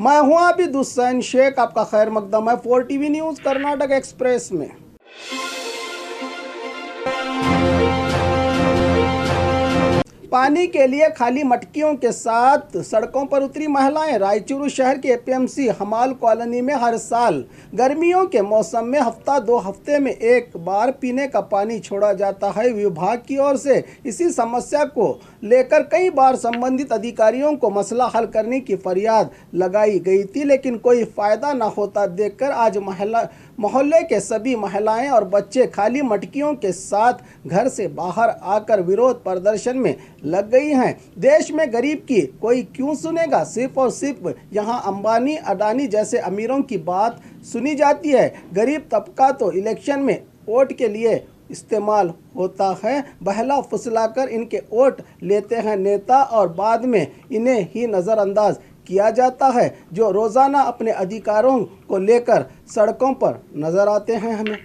मैं हूं आबिद हुसैन शेख, आपका खैर मकदम है 4 TV न्यूज़ कर्नाटक एक्सप्रेस में। पानी के लिए खाली मटकियों के साथ सड़कों पर उतरी महिलाएं। रायचूरू शहर के एपीएमसी हमाल कॉलोनी में हर साल गर्मियों के मौसम में हफ्ता 2 हफ्ते में एक बार पीने का पानी छोड़ा जाता है। विभाग की ओर से इसी समस्या को लेकर कई बार संबंधित अधिकारियों को मसला हल करने की फरियाद लगाई गई थी, लेकिन कोई फायदा न होता देखकर आज मोहल्ले के सभी महिलाएं और बच्चे खाली मटकियों के साथ घर से बाहर आकर विरोध प्रदर्शन में लग गई हैं। देश में गरीब की कोई क्यों सुनेगा, सिर्फ और सिर्फ यहाँ अंबानी अडानी जैसे अमीरों की बात सुनी जाती है। गरीब तबका तो इलेक्शन में वोट के लिए इस्तेमाल होता है। बहला फुसलाकर इनके वोट लेते हैं नेता और बाद में इन्हें ही नज़रअंदाज किया जाता है, जो रोज़ाना अपने अधिकारों को लेकर सड़कों पर नजर आते हैं। हमें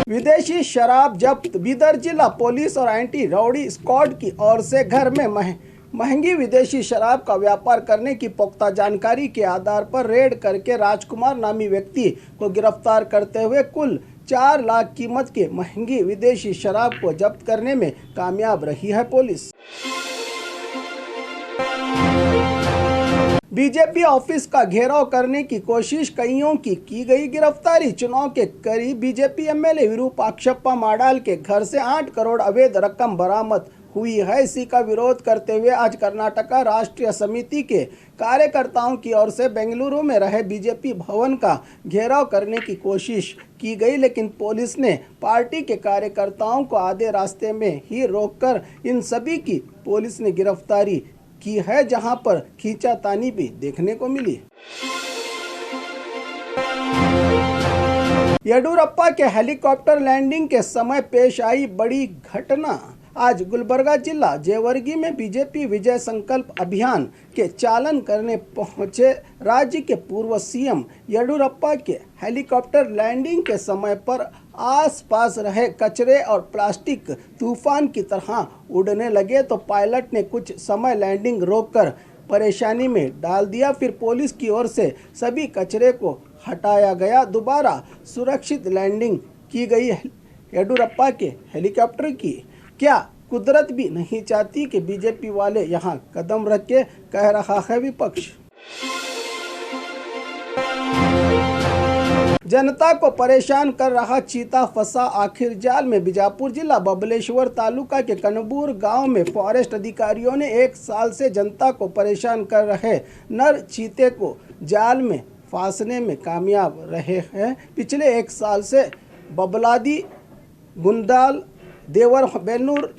विदेशी शराब जब्त। बीदर जिला पुलिस और एंटी रौडी स्क्वाड की ओर से घर में महंगी विदेशी शराब का व्यापार करने की पुख्ता जानकारी के आधार पर रेड करके राजकुमार नामी व्यक्ति को गिरफ्तार करते हुए कुल 4 लाख कीमत के महंगी विदेशी शराब को जब्त करने में कामयाब रही है पुलिस। बीजेपी ऑफिस का घेराव करने की कोशिश, कईयों की गई गिरफ्तारी। चुनाव के करीब बीजेपी एमएलए विरूपाक्षप्पा माडाल के घर से 8 करोड़ अवैध रकम बरामद हुई है। इसी का विरोध करते हुए आज कर्नाटका राष्ट्रीय समिति के कार्यकर्ताओं की ओर से बेंगलुरु में रहे बीजेपी भवन का घेराव करने की कोशिश की गई, लेकिन पुलिस ने पार्टी के कार्यकर्ताओं को आधे रास्ते में ही रोककर इन सभी की पुलिस ने गिरफ्तारी की है, जहां पर खींचातानी भी देखने को मिली। येडुरप्पा के हेलीकॉप्टर लैंडिंग के समय पेश आई बड़ी घटना। आज गुलबर्गा जिला जेवर्गी में बीजेपी विजय संकल्प अभियान के चालन करने पहुंचे राज्य के पूर्व सीएम येडुरप्पा के हेलीकॉप्टर लैंडिंग के समय पर आसपास रहे कचरे और प्लास्टिक तूफान की तरह उड़ने लगे, तो पायलट ने कुछ समय लैंडिंग रोककर परेशानी में डाल दिया। फिर पुलिस की ओर से सभी कचरे को हटाया गया। दोबारा सुरक्षित लैंडिंग की गई येडुरप्पा के हेलीकॉप्टर की। क्या कुदरत भी नहीं चाहती कि बीजेपी वाले यहाँ कदम रख के, कह रहा है विपक्ष। जनता को परेशान कर रहा चीता फंसा आखिर जाल में। बीजापुर जिला बबलेश्वर तालुका के कनबूर गांव में फॉरेस्ट अधिकारियों ने 1 साल से जनता को परेशान कर रहे नर चीते को जाल में फांसने में कामयाब रहे हैं। पिछले 1 साल से बबलादी, गुंदाल, देवर बेनूर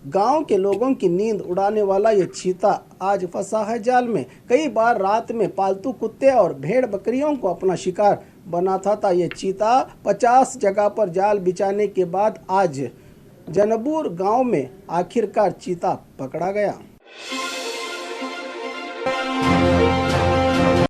गांव के लोगों की नींद उड़ाने वाला ये चीता आज फंसा है जाल में। कई बार रात में पालतू कुत्ते और भेड़ बकरियों को अपना शिकार बनाता था। ये चीता 50 जगह पर जाल बिछाने के बाद आज जनबूर गांव में आखिरकार चीता पकड़ा गया।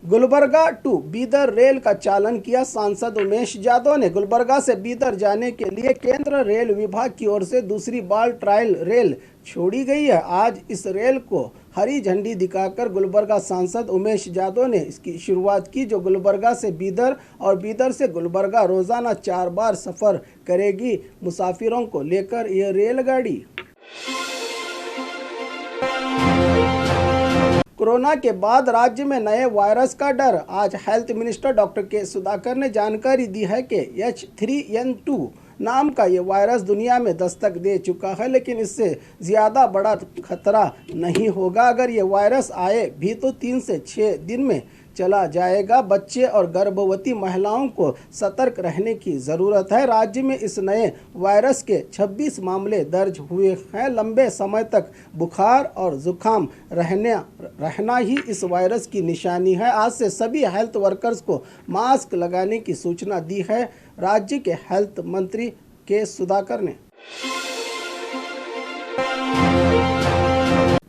गुलबर्गा टू बीदर रेल का चालन किया। सांसद उमेश यादव ने गुलबर्गा से बीदर जाने के लिए केंद्र रेल विभाग की ओर से दूसरी बार ट्रायल रेल छोड़ी गई है। आज इस रेल को हरी झंडी दिखाकर गुलबर्गा सांसद उमेश यादव ने इसकी शुरुआत की, जो गुलबर्गा से बीदर और बीदर से गुलबर्गा रोजाना 4 बार सफर करेगी। मुसाफिरों को लेकर यह रेलगाड़ी। कोरोना के बाद राज्य में नए वायरस का डर। आज हेल्थ मिनिस्टर डॉक्टर के सुधाकर ने जानकारी दी है कि H3N2 नाम का ये वायरस दुनिया में दस्तक दे चुका है, लेकिन इससे ज़्यादा बड़ा खतरा नहीं होगा। अगर ये वायरस आए भी तो 3 से 6 दिन में चला जाएगा। बच्चे और गर्भवती महिलाओं को सतर्क रहने की ज़रूरत है। राज्य में इस नए वायरस के 26 मामले दर्ज हुए हैं। लंबे समय तक बुखार और जुकाम रहना ही इस वायरस की निशानी है। आज से सभी हेल्थ वर्कर्स को मास्क लगाने की सूचना दी है राज्य के हेल्थ मंत्री के सुधाकर ने।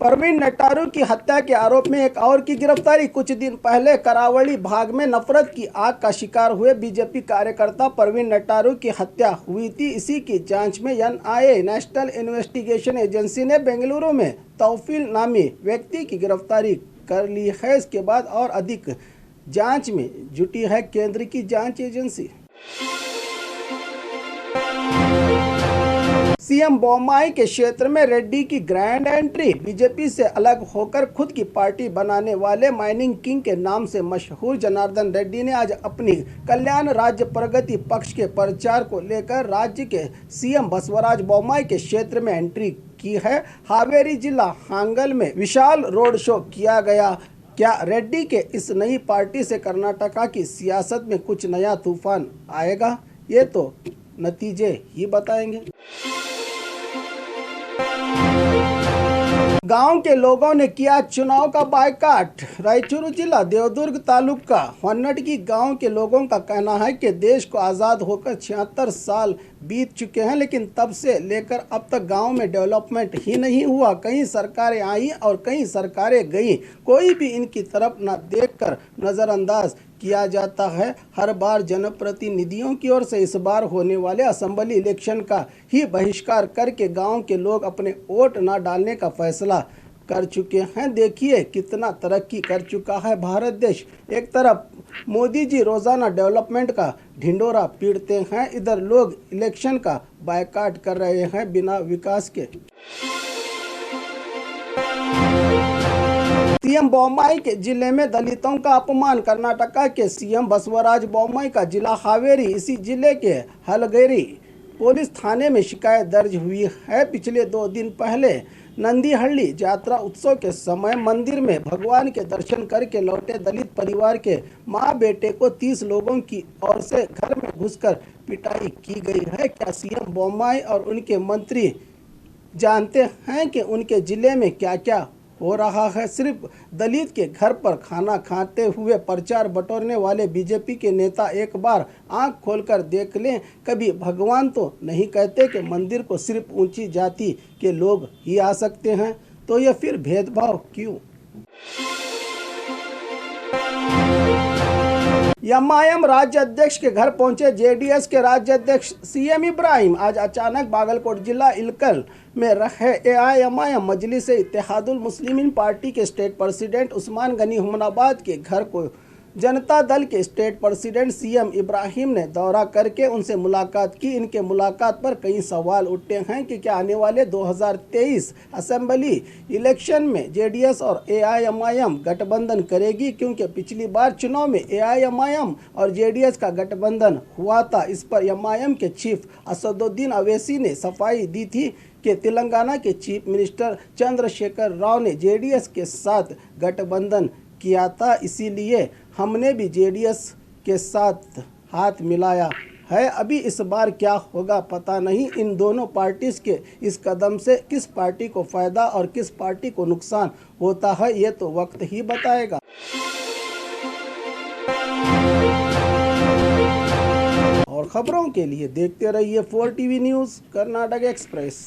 प्रवीण नट्टारू की हत्या के आरोप में एक और की गिरफ्तारी। कुछ दिन पहले करावली भाग में नफरत की आग का शिकार हुए बीजेपी कार्यकर्ता प्रवीण नट्टारू की हत्या हुई थी। इसी की जांच में एनआईए नेशनल इन्वेस्टिगेशन एजेंसी ने बेंगलुरु में तौफील नामी व्यक्ति की गिरफ्तारी कर ली है। इसके बाद और अधिक जांच में जुटी है केंद्र की जांच एजेंसी। सीएम बोम्माई के क्षेत्र में रेड्डी की ग्रैंड एंट्री। बीजेपी से अलग होकर खुद की पार्टी बनाने वाले माइनिंग किंग के नाम से मशहूर जनार्दन रेड्डी ने आज अपनी कल्याण राज्य प्रगति पक्ष के प्रचार को लेकर राज्य के सीएम बसवराज बोम्माई के क्षेत्र में एंट्री की है। हावेरी जिला हांगल में विशाल रोड शो किया गया। क्या रेड्डी के इस नई पार्टी से कर्नाटका की सियासत में कुछ नया तूफान आएगा? ये तो नतीजे ही बताएंगे। गांव के लोगों ने किया चुनाव का बायकॉट। रायचूरू जिला देवदुर्ग तालुका होन्नटगी गांव के लोगों का कहना है कि देश को आज़ाद होकर 76 साल बीत चुके हैं, लेकिन तब से लेकर अब तक गांव में डेवलपमेंट ही नहीं हुआ। कई सरकारें आई और कई सरकारें गई, कोई भी इनकी तरफ न देखकर नज़रअंदाज किया जाता है। हर बार जनप्रतिनिधियों की ओर से इस बार होने वाले असेंबली इलेक्शन का ही बहिष्कार करके गांव के लोग अपने वोट न डालने का फैसला कर चुके हैं। देखिए कितना तरक्की कर चुका है भारत देश। एक तरफ मोदी जी रोज़ाना डेवलपमेंट का ढिंडोरा पीटते हैं, इधर लोग इलेक्शन का बायकॉट कर रहे हैं बिना विकास के। सीएम बोम्माई के जिले में दलितों का अपमान। कर्नाटका के सीएम बसवराज बोम्माई का जिला हावेरी, इसी जिले के हलगेरी पुलिस थाने में शिकायत दर्ज हुई है। पिछले 2 दिन पहले नंदीहಳ್ಳಿ यात्रा उत्सव के समय मंदिर में भगवान के दर्शन करके लौटे दलित परिवार के मां बेटे को 30 लोगों की ओर से घर में घुसकर पिटाई की गई है। क्या सीएम बोम्माई और उनके मंत्री जानते हैं कि उनके जिले में क्या क्या हो रहा है? सिर्फ दलित के घर पर खाना खाते हुए प्रचार बटोरने वाले बीजेपी के नेता एक बार आंख खोलकर देख लें। कभी भगवान तो नहीं कहते कि मंदिर को सिर्फ ऊंची जाति के लोग ही आ सकते हैं, तो यह फिर भेदभाव क्यों? एमआईएम राज्य अध्यक्ष के घर पहुंचे जेडीएस के राज्य अध्यक्ष सीएम इब्राहिम। आज अचानक बागलकोट जिला इलकल में रहे एआईएमआईएम मजलिस इत्तेहादुल मुस्लिमीन पार्टी के स्टेट प्रेसिडेंट उस्मान गनी हुमनाबाद के घर को जनता दल के स्टेट प्रेसिडेंट सीएम इब्राहिम ने दौरा करके उनसे मुलाकात की। इनके मुलाकात पर कई सवाल उठते हैं कि क्या आने वाले 2023 असेंबली इलेक्शन में जेडीएस और एआईएमआईएम गठबंधन करेगी, क्योंकि पिछली बार चुनाव में एआईएमआईएम और जेडीएस का गठबंधन हुआ था। इस पर एमआईएम के चीफ असदुद्दीन अवैसी ने सफाई दी थी कि तेलंगाना के चीफ मिनिस्टर चंद्रशेखर राव ने जेडीएस के साथ गठबंधन किया था, इसीलिए हमने भी जेडीएस के साथ हाथ मिलाया है। अभी इस बार क्या होगा पता नहीं। इन दोनों पार्टीज के इस कदम से किस पार्टी को फायदा और किस पार्टी को नुकसान होता है, ये तो वक्त ही बताएगा। और खबरों के लिए देखते रहिए 4 टीवी न्यूज़ कर्नाटक एक्सप्रेस।